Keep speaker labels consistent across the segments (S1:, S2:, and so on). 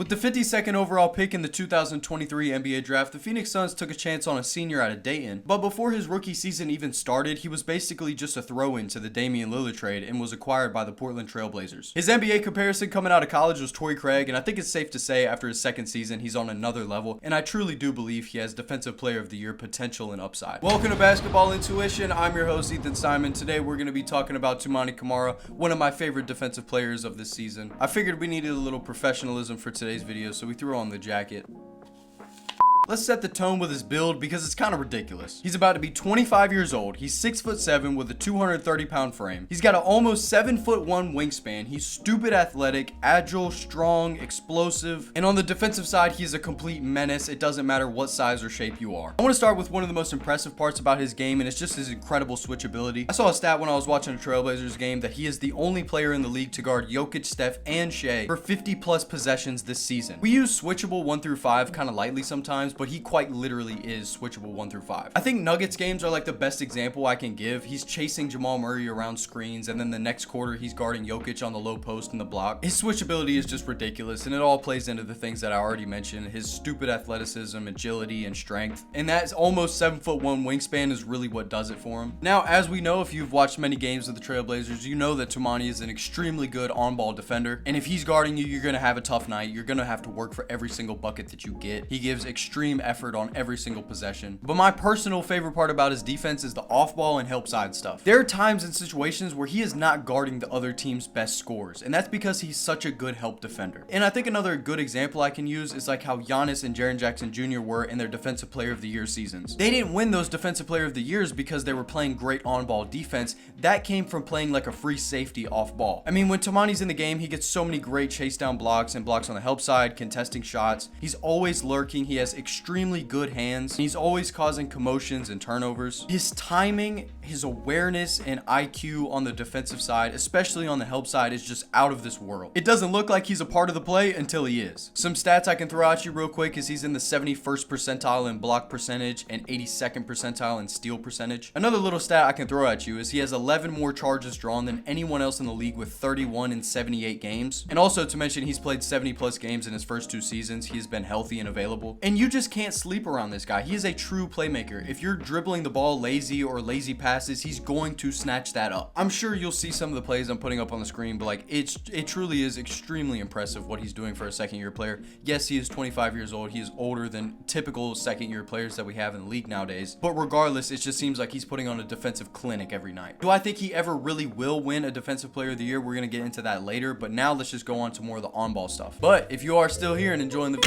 S1: With the 52nd overall pick in the 2023 NBA draft, the Phoenix Suns took a chance on a senior out of Dayton, but before his rookie season even started, he was basically just a throw-in to the Damian Lillard trade and was acquired by the Portland Trail Blazers. His NBA comparison coming out of college was Torrey Craig, and I think it's safe to say after his second season, he's on another level, and I truly do believe he has Defensive Player of the Year potential and upside. Welcome to Basketball Intuition. I'm your host, Ethan Simon. Today, we're going to be talking about Toumani Camara, one of my favorite defensive players of this season. I figured we needed a little professionalism for today's video, so we threw on the jacket. Let's set the tone with his build because it's kind of ridiculous. He's about to be 25 years old. He's 6'7" with a 230-pound frame. He's got an almost 7'1" wingspan. He's stupid athletic, agile, strong, explosive. And on the defensive side, he's a complete menace. It doesn't matter what size or shape you are. I want to start with one of the most impressive parts about his game, and it's just his incredible switchability. I saw a stat when I was watching a Trailblazers game that he is the only player in the league to guard Jokic, Steph, and Shea for 50+ possessions this season. We use switchable 1 through 5 kind of lightly sometimes, but he quite literally is switchable 1 through 5. I think Nuggets games are like the best example I can give. He's chasing Jamal Murray around screens, and then the next quarter he's guarding Jokic on the low post and the block. His switchability is just ridiculous, and it all plays into the things that I already mentioned. His stupid athleticism, agility, and strength. And that almost 7'1" wingspan is really what does it for him. Now, as we know, if you've watched many games of the Trailblazers, you know that Toumani is an extremely good on-ball defender, and if he's guarding you, you're going to have a tough night. You're going to have to work for every single bucket that you get. He gives extreme effort on every single possession. But my personal favorite part about his defense is the off-ball and help side stuff. There are times and situations where he is not guarding the other team's best scorers, and that's because he's such a good help defender. And I think another good example I can use is like how Giannis and Jaren Jackson Jr. were in their Defensive Player of the Year seasons. They didn't win those Defensive Player of the Years because they were playing great on-ball defense. That came from playing like a free safety off-ball. I mean, when Toumani's in the game, he gets so many great chase down blocks and blocks on the help side, contesting shots. He's always lurking. He has extremely good hands. He's always causing commotions and turnovers. His timing, his awareness, and IQ on the defensive side, especially on the help side, is just out of this world. It doesn't look like he's a part of the play until he is. Some stats I can throw at you real quick is he's in the 71st percentile in block percentage and 82nd percentile in steal percentage. Another little stat I can throw at you is he has 11 more charges drawn than anyone else in the league with 31 in 78 games. And also to mention, he's played 70+ games in his first 2 seasons. He has been healthy and available. And you just can't sleep around this guy. He is a true playmaker. If you're dribbling the ball lazy or lazy passes, he's going to snatch that up. I'm sure you'll see some of the plays I'm putting up on the screen, but like it truly is extremely impressive what he's doing for a second-year player. Yes, he is 25 years old. He is older than typical second-year players that we have in the league nowadays. But regardless, it just seems like he's putting on a defensive clinic every night. Do I think he ever really will win a Defensive Player of the Year? We're going to get into that later, but now let's just go on to more of the on-ball stuff. But if you are still here and enjoying the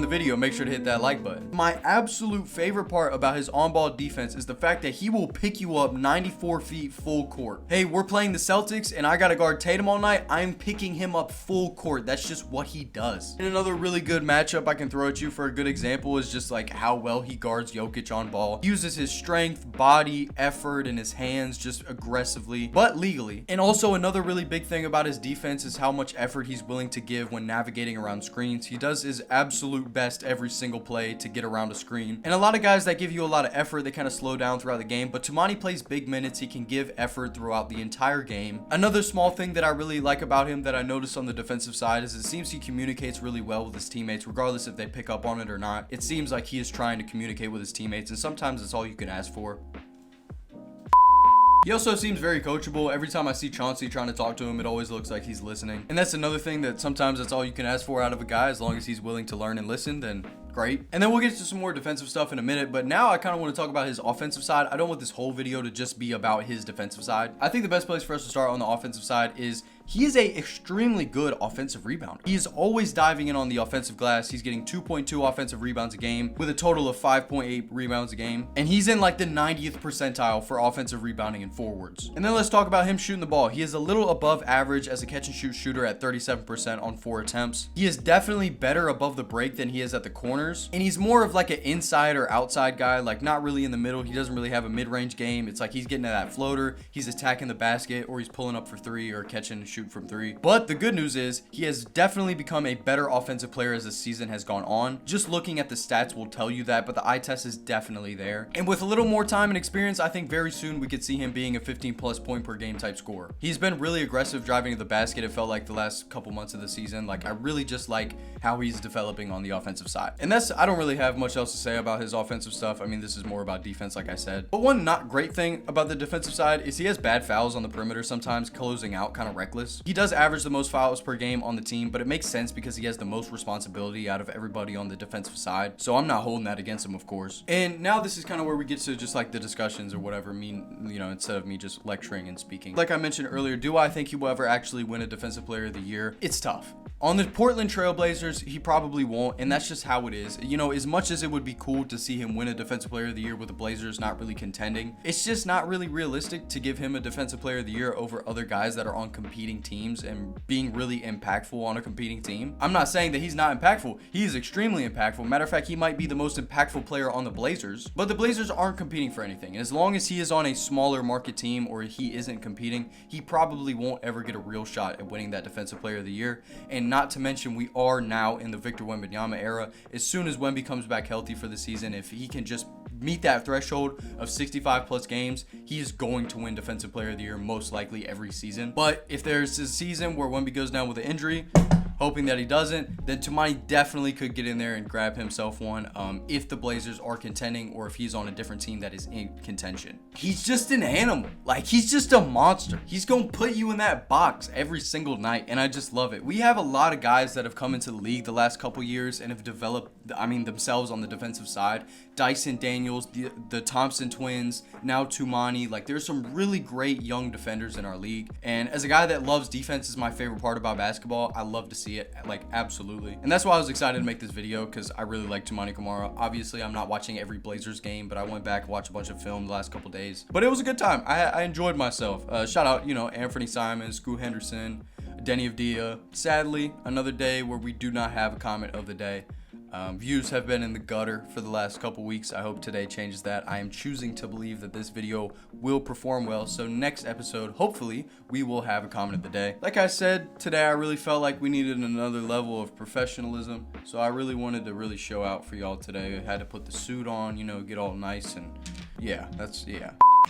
S1: video, make sure to hit that like button. My absolute favorite part about his on-ball defense is the fact that he will pick you up 94 feet full court. Hey, we're playing the Celtics and I gotta guard Tatum all night. I'm picking him up full court. That's just what he does. And another really good matchup I can throw at you for a good example is just like how well he guards Jokic on ball. He uses his strength, body, effort, and his hands just aggressively, but legally. And also another really big thing about his defense is how much effort he's willing to give when navigating around screens. He does his absolute best every single play to get around a screen. And a lot of guys that give you a lot of effort, they kind of slow down throughout the game, but Toumani plays big minutes. He can give effort throughout the entire game. Another small thing that I really like about him that I noticed on the defensive side is it seems he communicates really well with his teammates, regardless if they pick up on it or not. It seems like he is trying to communicate with his teammates, and sometimes it's all you can ask for. He also seems very coachable. Every time I see Chauncey trying to talk to him, it always looks like he's listening. And that's another thing that sometimes that's all you can ask for out of a guy. As long as he's willing to learn and listen, then great. And then we'll get to some more defensive stuff in a minute, but now I kind of want to talk about his offensive side. I don't want this whole video to just be about his defensive side. I think the best place for us to start on the offensive side is he is a extremely good offensive rebounder. He is always diving in on the offensive glass. He's getting 2.2 offensive rebounds a game with a total of 5.8 rebounds a game. And he's in like the 90th percentile for offensive rebounding and forwards. And then let's talk about him shooting the ball. He is a little above average as a catch and shoot shooter at 37% on 4 attempts. He is definitely better above the break than he is at the corners. And he's more of like an inside or outside guy, like not really in the middle. He doesn't really have a mid-range game. It's like he's getting to that floater. He's attacking the basket, or he's pulling up for 3 or catching and shoot from three. But the good news is he has definitely become a better offensive player as the season has gone on. Just looking at the stats will tell you that, but the eye test is definitely there. And with a little more time and experience, I think very soon we could see him being a 15 plus point per game type scorer. He's been really aggressive driving to the basket. It felt like the last couple months of the season. Like, I really just like how he's developing on the offensive side. And I don't really have much else to say about his offensive stuff. I mean, this is more about defense, like I said. But one not great thing about the defensive side is he has bad fouls on the perimeter sometimes, closing out kind of reckless. He does average the most fouls per game on the team, but it makes sense because he has the most responsibility out of everybody on the defensive side. So I'm not holding that against him, of course. And now this is kind of where we get to just like the discussions or whatever, instead of me just lecturing and speaking. Like I mentioned earlier, do I think he will ever actually win a defensive player of the year? It's tough. On the Portland Trailblazers, he probably won't, and that's just how it is. As much as it would be cool to see him win a Defensive Player of the Year with the Blazers not really contending, it's just not really realistic to give him a Defensive Player of the Year over other guys that are on competing teams and being really impactful on a competing team. I'm not saying that he's not impactful. He is extremely impactful. Matter of fact, he might be the most impactful player on the Blazers, but the Blazers aren't competing for anything. And as long as he is on a smaller market team or he isn't competing, he probably won't ever get a real shot at winning that Defensive Player of the Year. And not to mention, we are now in the Victor Wembanyama era. As soon as Wemby comes back healthy for the season, if he can just meet that threshold of 65 plus games, he is going to win Defensive Player of the Year most likely every season. But if there's a season where Wemby goes down with an injury, hoping that he doesn't, then Toumani definitely could get in there and grab himself one if the Blazers are contending or if he's on a different team that is in contention. He's just an animal. Like, he's just a monster. He's going to put you in that box every single night, and I just love it. We have a lot of guys that have come into the league the last couple years and have developed, themselves on the defensive side. Dyson Daniels, the Thompson twins, now Toumani. Like, there's some really great young defenders in our league, and as a guy that loves defense is my favorite part about basketball, I love to see it, like, absolutely. And that's why I was excited to make this video, because I really like Toumani Camara. Obviously, I'm not watching every Blazers game, but I went back and watched a bunch of film the last couple days. But it was a good time. I enjoyed myself. Shout out, Anthony Simons, Scoot Henderson, Denny Avdia. Sadly, another day where we do not have a comment of the day. Views have been in the gutter for the last couple weeks. I hope today changes that. I am choosing to believe that this video will perform well. So next episode, hopefully, we will have a comment of the day. Like I said, today I really felt like we needed another level of professionalism. So I really wanted to really show out for y'all today. I had to put the suit on, get all nice and yeah.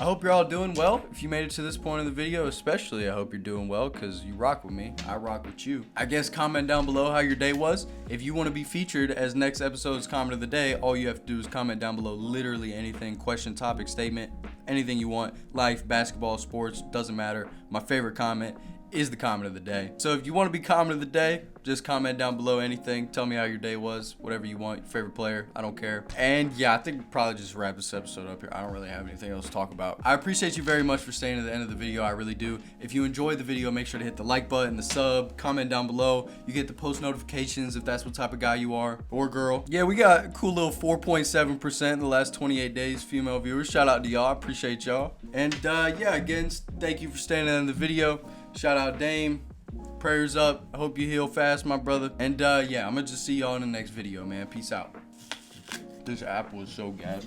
S1: I hope you're all doing well. If you made it to this point in the video, especially, I hope you're doing well because you rock with me. I rock with you. I guess comment down below how your day was. If you want to be featured as next episode's comment of the day, all you have to do is comment down below literally anything, question, topic, statement, anything you want. Life, basketball, sports, doesn't matter. My favorite comment is the comment of the day. So if you want to be comment of the day, just comment down below anything. Tell me how your day was, whatever you want, your favorite player. I don't care. And yeah, I think we'll probably just wrap this episode up here. I don't really have anything else to talk about. I appreciate you very much for staying to the end of the video. I really do. If you enjoyed the video, make sure to hit the like button, the sub, comment down below. You get the post notifications if that's what type of guy you are or girl. Yeah, we got a cool little 4.7% in the last 28 days female viewers. Shout out to y'all. I appreciate y'all. And yeah, again, thank you for staying to the end of the video. Shout out Dame. Prayers up. I hope you heal fast, my brother. And yeah, I'm gonna just see y'all in the next video, man. Peace out. This apple is so gas.